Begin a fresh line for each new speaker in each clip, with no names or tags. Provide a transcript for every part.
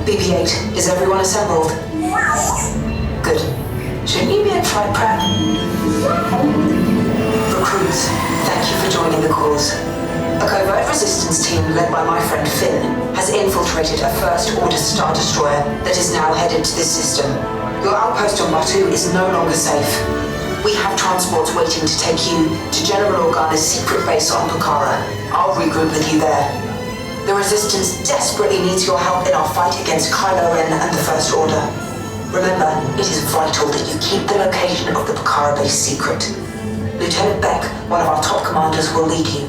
BB-8, is everyone assembled? Good. Shouldn't you be at flight prep? Recruits, thank you for joining the cause. A covert resistance team led by my friend Finn has infiltrated a First Order Star Destroyer that is now headed to this system. Your outpost on Batu is no longer safe. We have transports waiting to take you to General Organa's secret base on Pokhara. I'll regroup with you there. The Resistance desperately needs your help in our fight against Kylo Ren and the First Order. Remember, it is vital that you keep the location of the Pokhara base secret. Lieutenant Beck, one of our top commanders, will lead you.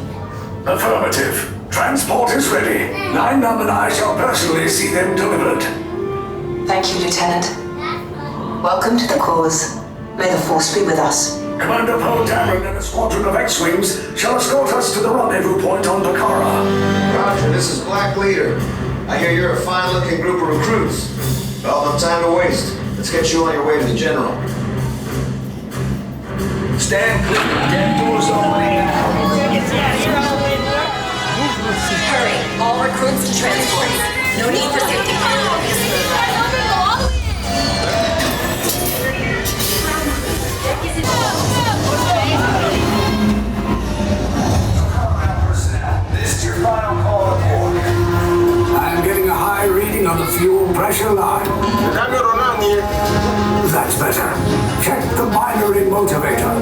Affirmative. Transport is ready. 9-Num and I shall personally see them delivered.
Thank you, Lieutenant. Welcome to the cause. May the Force be with us.
Commander Poe Dameron and a squadron of X-Wings shall escort us to the rendezvous point on Pokhara.
Roger, this is Black Leader. I hear you're a fine-looking group of recruits. Well, no time to waste. Let's get you on your way to the General.
Stand clear. Get doors opening.
Hurry, all recruits to transport. No need for safety.
This is your final call aboard. I'm getting a high reading on the fuel pressure line. That's better. Check the binary motivator.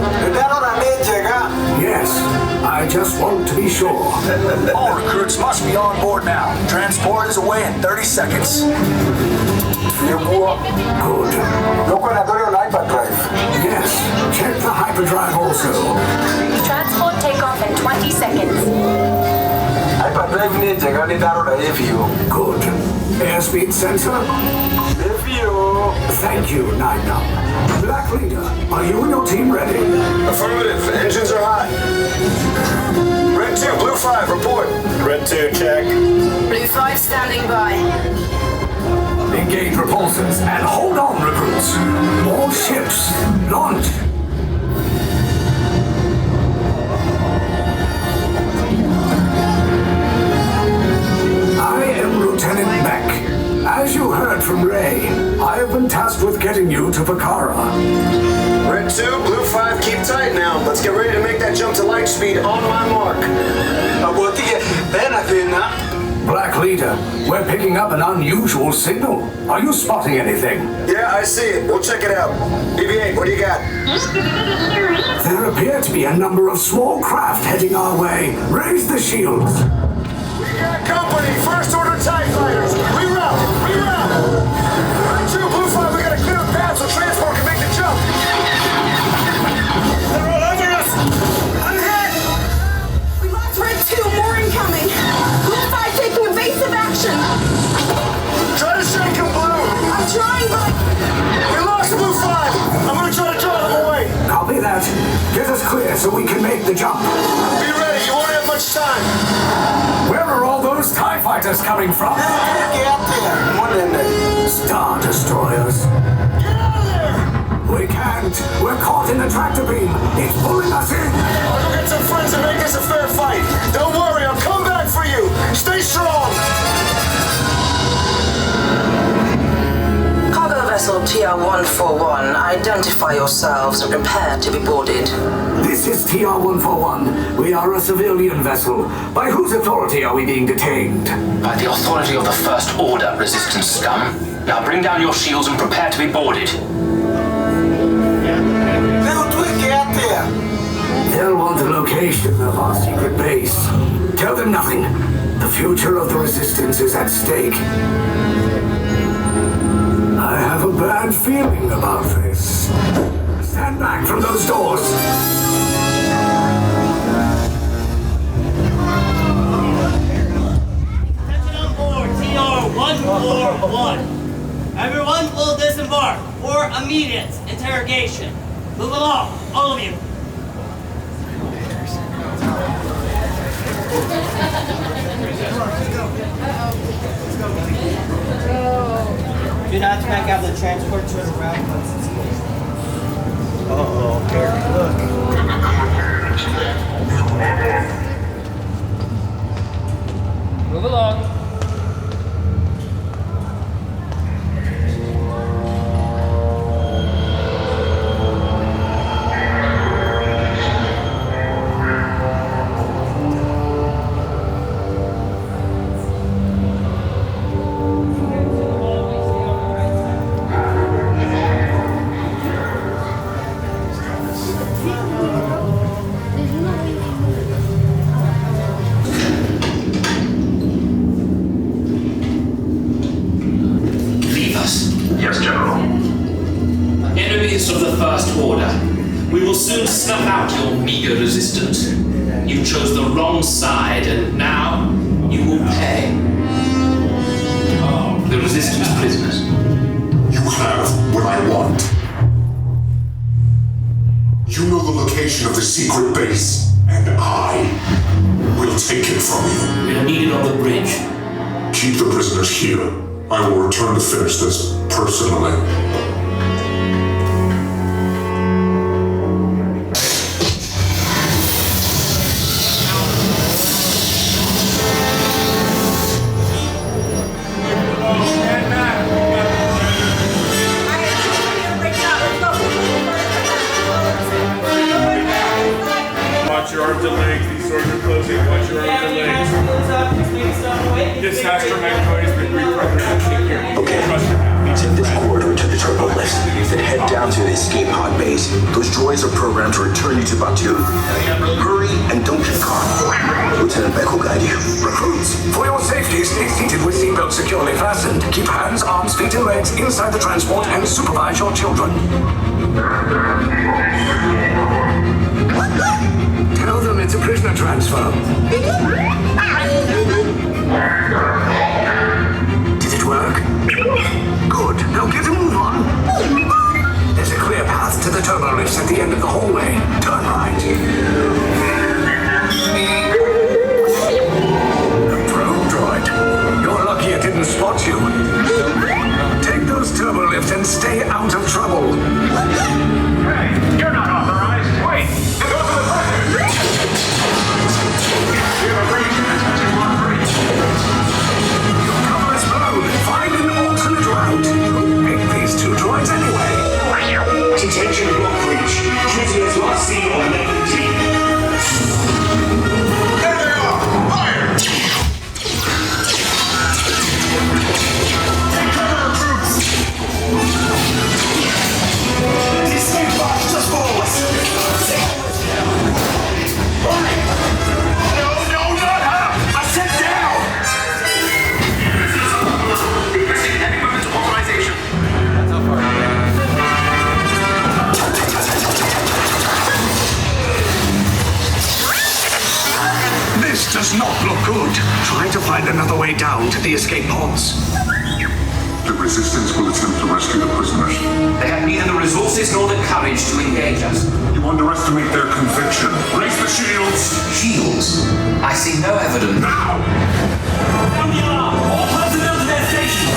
Yes, I just want to be sure.
All recruits must be on board now. Transport is away in 30 seconds.
Good. Yes, check the hyperdrive also.
Transport takeoff in 20 seconds.
Good. Airspeed sensor? Thank you, 9-Num. Black Leader, are you and your team ready?
Affirmative. Engines are hot. Red 2, Blue 5, report.
Red 2, check.
Blue 5 standing by.
Engage repulsors and hold on, recruits. More ships. Launch. I am Lieutenant Beck. As you heard from Ray, I have been tasked with getting you to Pokhara.
Red 2, Blue 5, keep tight now. Let's get ready to make that jump to light speed on my mark.
Black Leader, we're picking up an unusual signal. Are you spotting anything?
Yeah, I see it. We'll check it out. BB-8, what do you got?
There appear to be a number of small craft heading our way. Raise the shields.
We got company. First Order TIE fighters. Reroute. Red 2, Blue 5, we gotta clear the path so transport can make the jump. They're all over us. I'm hit.
We lost Red 2, more incoming. Blue 5 taking evasive action.
Try to shake him, Blue.
I'm trying, but
We lost Blue 5. I'm gonna try to draw them away.
Copy that. Get us clear so we can make the jump.
Be ready. You won't have much time.
Where are all those TIE fighters coming from? Star Destroyers.
Get out of there.
We can't. We're caught in the tractor beam. It's pulling us in.
I'll go get some friends and make this a fair fight. Don't worry, I'll come back for you. Stay strong.
Cargo vessel TR-141, identify yourselves and prepare to be boarded.
This is TR-141. We are a civilian vessel. By whose authority are we being detained?
By the authority of the First Order, Resistance scum. Now bring down your shields and prepare to be boarded.
They'll want the location of our secret base. Tell them nothing. The future of the Resistance is at stake. I have a bad feeling about this. Stand back from those doors.
Attention on board, TR-141. Everyone will disembark for immediate interrogation. Move along, all of you. Do not back out the transport to the route once it's closed. Uh-oh, Harry, look.
Move along.
Yes, General.
Enemies of the First Order, we will soon snuff out your meager resistance. You chose the wrong side, and now you will pay. The Resistance prisoners.
You have what I want. You know the location of the secret base, and I will take it from you.
We are needed on the bridge.
Keep the prisoners here. I will return to finish this personally.
Watch your arms and legs. These doors are closing. Watch your arms and legs. This astromech has been reprogrammed. Take care.
Okay, take this corridor to the turbo lift, then head down to the escape pod base. Those droids are programmed to return you to Batu. Hurry and don't get caught. Lieutenant Beck will guide you.
Recruits, for your safety, stay seated with seatbelts securely fastened. Keep hands, arms, feet, and legs inside the transport and supervise your children. Tell them it's a prisoner transfer. Did it work? Good. Now get a move on. There's a clear path to the turbo lifts at the end of the hallway. Turn right. Probe droid. You're lucky it didn't spot you. Take those turbo lifts and stay out of trouble.
Hey, you're not authorized. Wait, go to the president. You have a breach.
Your cover is blown. Find an alternate route. Who picked these two droids anyway?
Detention block breach. Prisoners must see on level T. There they are! Fire! Take cover, recruits! The escape box just follow us! Hurry! No, not her! I said down! Requesting heavy weapons authorization.
This does not look good. Try to find another way down to the escape pods.
The Resistance will attempt to rescue the prisoners.
They have neither the resources nor the courage to engage us.
You underestimate their conviction. Raise the shields!
Shields? I see no evidence.
Now!
Sound the alarm! All personnel to their stations!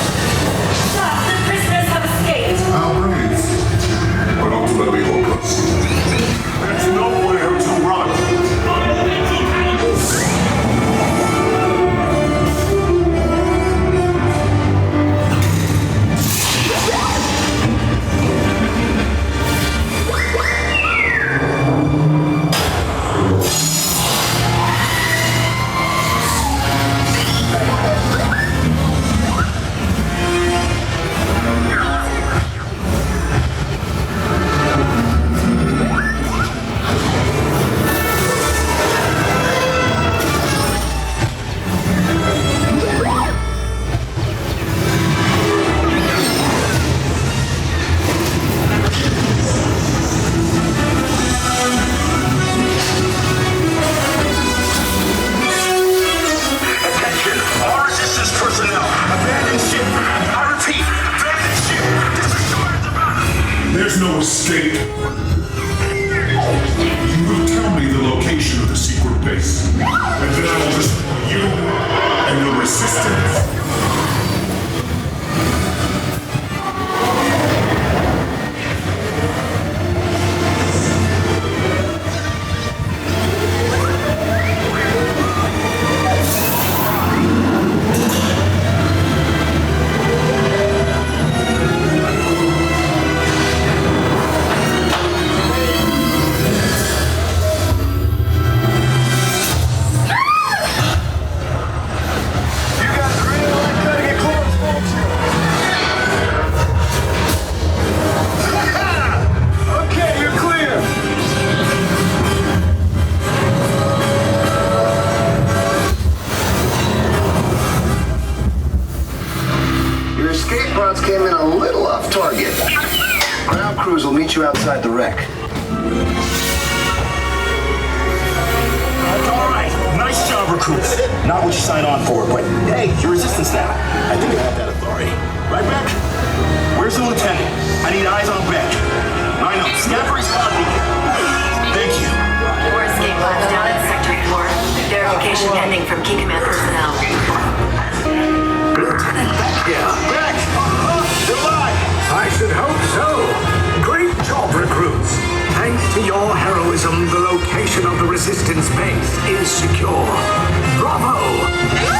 Sir, the prisoners have escaped.
Outrage. But ultimately hopeless. There's nowhere to run. There's no escape. You will tell me the location of the secret base. base. And then I will destroy you and the Resistance.
Came in a little off target. Ground crews will meet you outside the wreck.
All right, nice job, recruits. Not what you signed on for, but hey, you're Resistance now. I think I have that authority. Right, Beck? Where's the lieutenant? I need eyes on Beck. I know, scout for his pod beacon. Thank you.
More escape pods down in Sector 4. Verification pending from Key Command personnel.
Lieutenant Beck here.
Beck! Goodbye!
I should hope so. Great job, recruits. Thanks to your heroism, the location of the Resistance base is secure. Bravo!